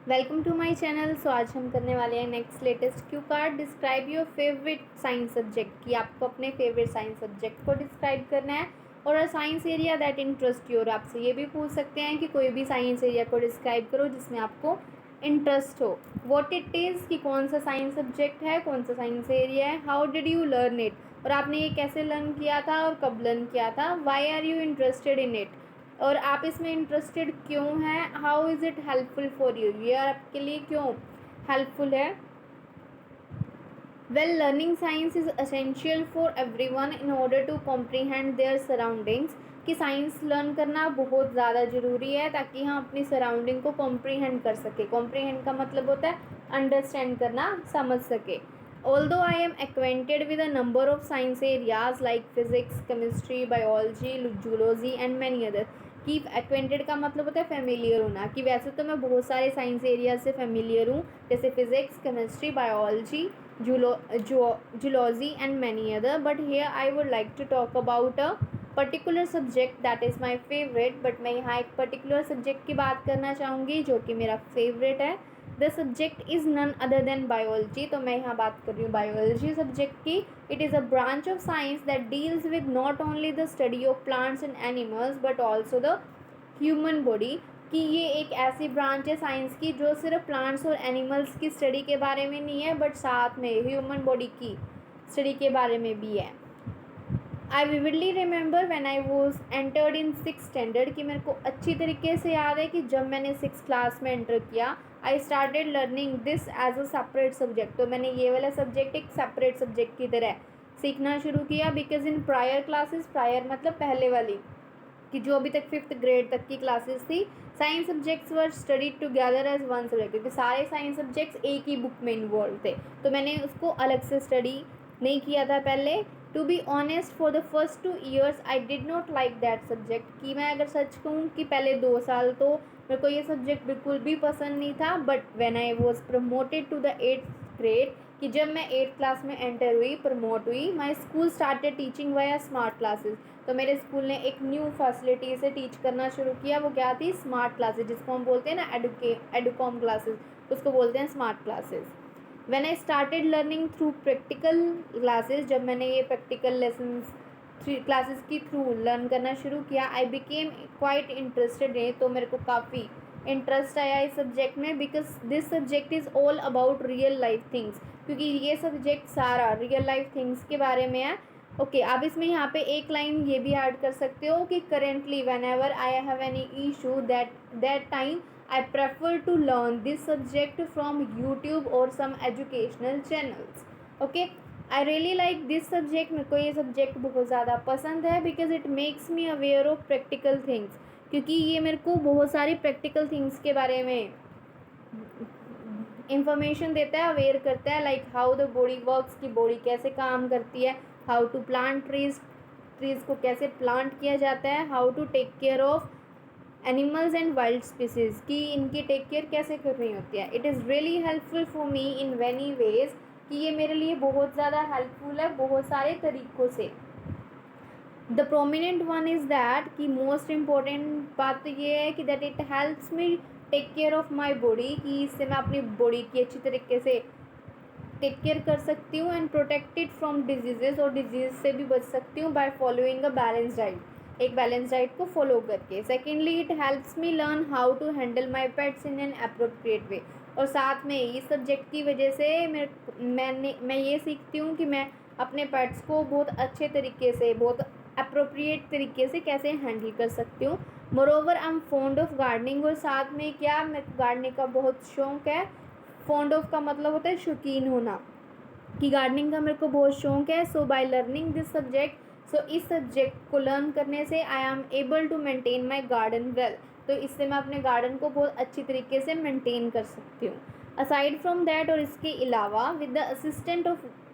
Welcome to my channel. So आज हम करने वाले हैं next latest cue card. Describe your favourite science subject की आपको अपने फेवरेट साइंस सब्जेक्ट को डिस्क्राइब करना है और a science area that interest you. और आपसे ये भी पूछ सकते हैं कि कोई भी साइंस एरिया को डिस्क्राइब करो जिसमें आपको इंटरेस्ट हो। व्हाट इट इज़ कि कौन सा साइंस सब्जेक्ट है, कौन सा साइंस एरिया है, how did you learn it और आपने ये कैसे लर्न किया था और कब लर्न किया था, why are you interested in it और आप इसमें इंटरेस्टेड क्यों हैं, how is it helpful for you, ये आपके लिए क्यों हेल्पफुल है। Well, learning science is essential for everyone in order to comprehend their surroundings. कि साइंस लर्न करना बहुत ज़्यादा ज़रूरी है ताकि हम अपनी सराउंडिंग को कॉम्प्रीहेंड कर सके। कॉम्प्रीहेंड का मतलब होता है अंडरस्टैंड करना, समझ सके। Although I am acquainted with a number of science areas like physics, chemistry, biology, zoology and many others। कि acquainted का मतलब होता है familiar होना। कि वैसे तो मैं बहुत सारे साइंस एरिया से familiar हूँ, जैसे physics, chemistry, biology, zoology and many other, but here I would like to talk about a particular subject that is my favourite. But मैं यहाँ एक पर्टिकुलर सब्जेक्ट की बात करना चाहूँगी जो कि मेरा फेवरेट है। The subject is none other than biology. तो मैं यहाँ बात कर रही हूँ बायोलॉजी सब्जेक्ट की। It is a branch of science that deals with not only the study of plants and animals but also the human body. कि ये एक ऐसी ब्रांच है साइंस की जो सिर्फ प्लांट्स और एनिमल्स की स्टडी के बारे में नहीं है बट साथ में ह्यूमन बॉडी की स्टडी के बारे में भी है। I vividly remember when I was entered in 6th standard. कि मेरे को अच्छी तरीके से याद है कि जब मैंने 6th क्लास में एंटर किया, I started learning this as a separate subject. तो मैंने ये वाला सब्जेक्ट एक सेपरेट सब्जेक्ट की तरह सीखना शुरू किया। Because in prior classes, prior मतलब पहले वाली, कि जो अभी तक 5th ग्रेड तक की क्लासेस थी, science subjects were studied together as one subject, क्योंकि सारे साइंस सब्जेक्ट्स एक ही बुक में इन्वॉल्व थे। तो मैंने उसको अलग से स्टडी नहीं किया था पहले। To be honest, for the first 2 years I did not like that subject. कि मैं अगर सच कहूँ कि पहले 2 साल तो मेरे को ये सब्जेक्ट बिल्कुल भी पसंद नहीं था। But when I was promoted to the 8th grade, कि जब मैं 8th क्लास में एंटर हुई, प्रमोट हुई, my school started teaching via smart classes. तो मेरे स्कूल ने एक न्यू फैसिलिटी से टीच करना शुरू किया। वो क्या थी? स्मार्ट क्लासेस, जिसको हम बोलते हैं ना एडुकॉम क्लासेस, उसको बोलते हैं smart classes. When I started learning through practical classes, जब मैंने ये प्रैक्टिकल लेसन्स क्लासेस की थ्रू लर्न करना शुरू किया, I became quite interested in. तो मेरे को काफ़ी इंटरेस्ट आया इस सब्जेक्ट में। Because this subject is all about real life things. क्योंकि ये सब्जेक्ट सारा रियल लाइफ थिंग्स के बारे में है। ओके, आप इसमें यहाँ पे एक लाइन ये भी ऐड कर सकते हो कि currently whenever I have any issue that time I prefer to learn this subject from YouTube और some educational channels. Okay, I really like this subject. मेरे को ये सब्जेक्ट बहुत ज़्यादा पसंद है because it makes me aware of practical things. क्योंकि ये मेरे को बहुत सारी प्रैक्टिकल थिंग्स के बारे में इंफॉर्मेशन देता है, अवेयर करता है। Like how the body works, की बॉडी कैसे काम करती है, हाउ टू प्लांट ट्रीज़ को कैसे प्लांट किया जाता है, how to take care of animals and wild species, की इनकी टेक केयर कैसे करनी होती है। It is really helpful for me in many ways. कि ये मेरे लिए बहुत ज़्यादा हेल्पफुल है बहुत सारे तरीक़ों से। The prominent one is that, कि मोस्ट इम्पॉर्टेंट बात तो ये है कि that it helps me take care of my body. कि इससे मैं अपनी बॉडी की अच्छी तरीके से टेक केयर कर सकती हूँ एंड प्रोटेक्टेड फ्रॉम डिजीजेस, और डिजीज से भी बच सकती हूँ by following a balance diet, एक बैलेंस डाइट को फॉलो करके। Secondly, it helps me learn how to handle my pets in an appropriate way. और साथ में इस सब्जेक्ट की वजह से मैं ये सीखती हूँ कि मैं अपने पेट्स को बहुत अच्छे तरीके से, बहुत अप्रोप्रिएट तरीके से कैसे हैंडल कर सकती हूँ। Moreover I am fond of gardening. और साथ में क्या, मैं गार्डनिंग का बहुत शौक़ है। फॉन्ड ऑफ का मतलब होता है शौकीन होना, कि गार्डनिंग का मेरे को बहुत शौक़ है। So by learning this subject, so इस सब्जेक्ट को लर्न करने से I am able to maintain my garden well. तो इससे मैं अपने गार्डन को बहुत अच्छी तरीके से मेंटेन कर सकती हूँ। असाइड फ्रॉम दैट, और इसके अलावा, with the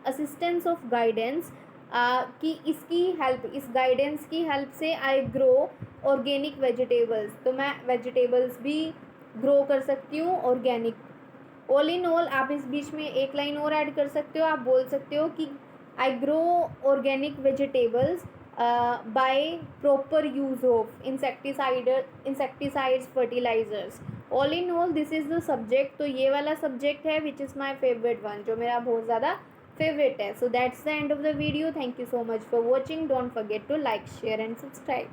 assistance of guidance, कि इसकी हेल्प, इस गाइडेंस की हेल्प से आई ग्रो ऑर्गेनिक वेजिटेबल्स। तो मैं वेजिटेबल्स भी ग्रो कर सकती हूँ ऑर्गेनिक। ऑल इन ऑल, आप इस बीच में एक लाइन और ऐड कर सकते हो। आप बोल सकते हो कि I grow organic vegetables by proper use of insecticides, fertilizers. All in all this is the subject, तो ये वाला सब्जेक्ट है which is my favourite one, जो मेरा बहुत ज़्यादा फेवरेट है. So that's the end of the video. Thank you so much for watching. Don't forget to like share and subscribe.